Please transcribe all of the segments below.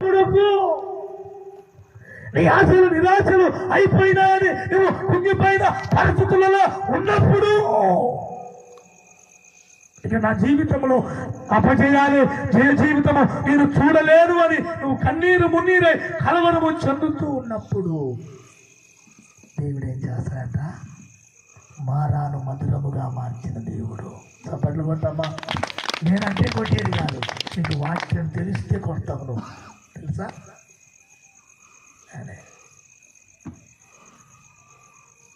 ఉన్నప్పుడు, నీ ఆశలు నిరాశలు అయిపోయినా అని నువ్వు కుంగిపోయిన పరిస్థితులలో ఉన్నప్పుడు, ఇక నా జీవితంలో అపజయాలు జయ జీవితము నేను చూడలేను అని నువ్వు కన్నీరు మున్నీరై కలవరము చెందుతూ ఉన్నప్పుడు దేవుడు ఏం చేస్తాడంట? మారాను మధురముగా మార్చిన దేవుడు. చప్పట్లు కొట్టమ్మా. నేనంటే కొట్టేది కాదు, నీకు వాక్యం తెలిస్తే కొడతావు నువ్వు, తెలుసా? అదే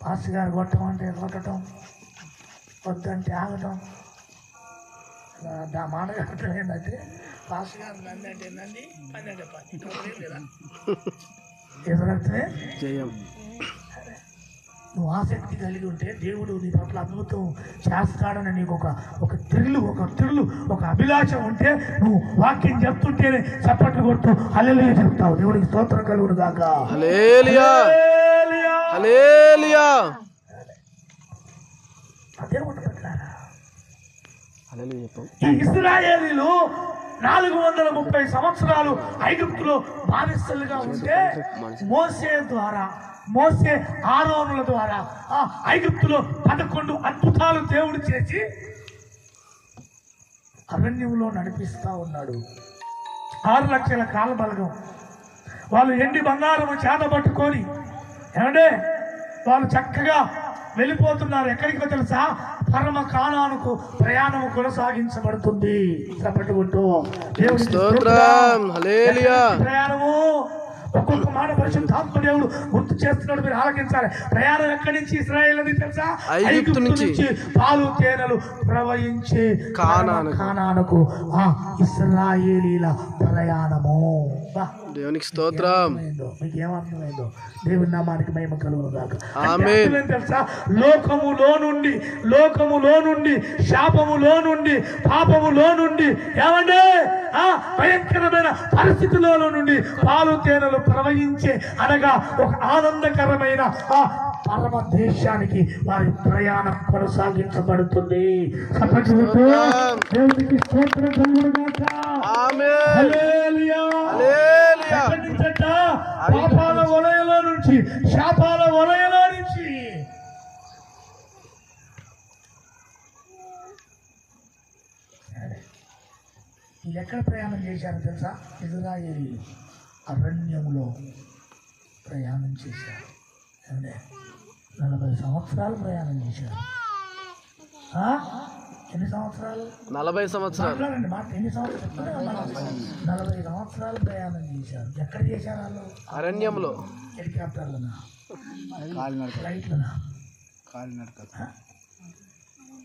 పాస్ గారు కొట్టమంటే కొట్టడం, వద్దంటే ఆగటం. నా మాట కట్టడం ఏంటంటే పాస్ గారు నంది అంటే నంది, పని అంటే పని లేదా ఎదురైతే జయం. నువ్వు ఆసక్తి కలిగి ఉంటే దేవుడు నీ పట్ల అద్భుతం చేస్తాడని నీకు ఒక త్రిల్లు ఒక అభిలాష ఉంటే నువ్వు వాక్యం చెప్తుంటేనే చప్పట్లు కొడుతూ హల్లెలూయా చెప్తావు. దేవుడికి స్తోత్రం కలుగును గాక. హల్లెలూయా హల్లెలూయా. అదే ఉంటున్నారా ఈ ఇశ్రాయేలీలు 430 సంవత్సరాలు ఐగుప్తులో బానిసలుగా ఉంటే మోసే ఆరోనుల ద్వారా ఆ ఐగుప్తులో 11 అద్భుతాలు దేవుడు చేసి అరణ్యంలో నడిపిస్తా ఉన్నాడు. 6 లక్షల కాలబలగం వాళ్ళు ఎండి బంగారము చేతబట్టుకొని ఏమంటే వాళ్ళు చక్కగా వెళ్ళిపోతున్నారు. ఎక్కడికో తెలుసా? పరమ కానానుకు ప్రయాణము కొనసాగించబడుతుంది. చప్పట్టుకుంటూ దేవుడి ప్రయాణము ఒక్కొక్క మాట పరిశుద్ధాత్మ దేవుడు గుర్తు చేస్తున్నాడు. మీరు ఆలకించాలి. ప్రయాణం ఎక్కడి నుంచి ఇశ్రాయేలు అని తెలుసా? ఐగుప్తు నుంచి పాలు తేనెలు ప్రవహించే కానానుకు ఆ ఇశ్రాయేలీల ప్రయాణము. దేవునికి స్తోత్రం. మీకు ఏమర్థమైందో? దేవుని నామానికి మహిమ కలుగును గాక. ఆమేన్. తెలుసా? లోకములో నుండి శాపములో నుండి పాపములో నుండి ఏమండి ఆ భయంకరమైన పరిస్థితుల్లో నుండి పాలు తేనెలు ప్రవహించే అనగా ఒక ఆనందకరమైన ఆ పరమ దేశానికి వారి ప్రయాణం కొనసాగించబడుతుంది. దేవునికి స్తోత్రం కలుగును గాక. ఆమేన్. హల్లెలూయా. పాపాల వలయలో నుంచి శాపాల వలయలో నుంచి వీళ్ళు ఎక్కడ ప్రయాణం చేశారు తెలుసా? ఇశ్రాయేలీయులు అరణ్యములో ప్రయాణం చేశారు. అంటే 40 సంవత్సరాలు ప్రయాణం చేశారు. ఎన్ని సంవత్సరాలు? 40 సంవత్సరాలు. మాట ఎన్ని సంవత్సరాలు? 40 సంవత్సరాలు ప్రయాణం చేశారు. ఎక్కడ చేశారు వాళ్ళు? అరణ్యంలో. హెలికాప్టర్లనా, ఫ్లైట్లనా,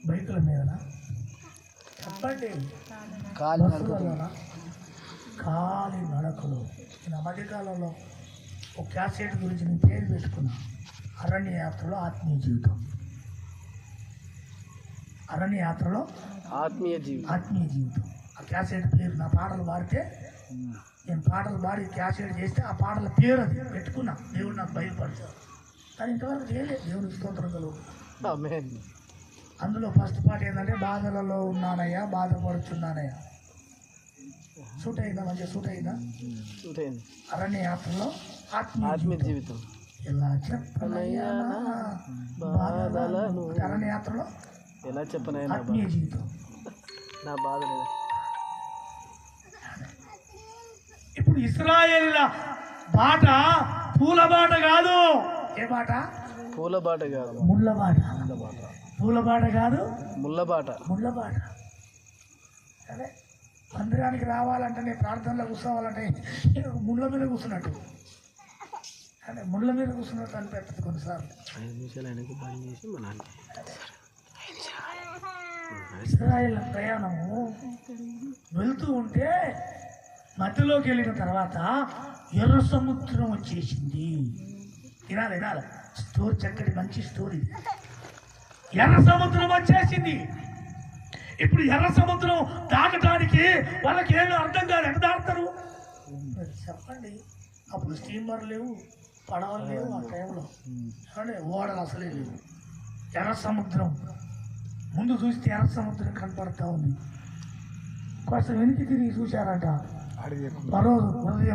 బైకుల మీదనా? చెప్పండి. బస్సులలోనా? కాలి నడకలు. నేను మధ్యకాలంలో ఒక క్యాసెట్ గురించి నేను పేరు పెట్టుకున్నా, అరణ్య యాత్రలో ఆత్మీయ జీవితం. అరణ్య యాత్రలో ఆత్మీయ జీవితం. ఆ క్యాసెట్ పేరు నా పాటలు పాడితే, నేను పాటలు పాడి క్యాసెట్ చేస్తే ఆ పాటల పేరు అది పెట్టుకున్నా. దేవుడు నాకు బయలుపరిచాడు. కానీ ఇంతవరకు చేయలేదు. దేవుడికి స్తోత్రం కలుగు. అందులో ఫస్ట్ పాట ఏంటంటే బాధలలో ఉన్నానయ్యా, బాధపడుతున్నానయ్యా. సూట్ అయిందా? మంచిగా సూట్ అయిందా? అరణ్య యాత్రలో ఆత్మీయ జీవితం. ఎలా చెప్పనయ్యా అరణ్య యాత్రలో ఎలా చెప్పనయ్యా ఆత్మీయ జీవితం, నా బాధ. ఇప్పుడు ఇశ్రాయేలీల బాట పూల బాట కాదు. ఏ బాట? పూల బాట కాదు, ముళ్ళ బాట. పూల బాట కాదు, ముళ్ళ బాట. అదే మందిరానికి రావాలంటే, నేను ప్రార్థనలో కూర్చోవాలంటే ముళ్ళ మీద కూర్చున్నట్టు, అదే ముళ్ళ మీద కూర్చున్నట్టు అనిపెడుతుంది కొన్నిసార్లు. ఇశ్రాయేల్ ప్రయాణము వెళ్తూ ఉంటే మధ్యలోకి వెళ్ళిన తర్వాత ఎర్ర సముద్రం వచ్చేసింది. వినాలి స్టోరీ, చక్కటి మంచి స్టోరీ. ఎర్ర సముద్రం వచ్చేసింది. ఇప్పుడు ఎర్ర సముద్రం దాటడానికి వాళ్ళకి ఏమీ అర్థం కాదు. ఎక్కడ దాటుతారు చెప్పండి? అప్పుడు స్టీమర్ లేవు, పడవలు లేవు ఆ టైంలో. అంటే ఓడలు అసలే లేవు. ఎర్ర సముద్రం ముందు చూస్తే ఎర్ర సముద్రం కనపడతా ఉంది. కొంచెం వెనక్కి తిరిగి చూశారంట. మరో ఉదయం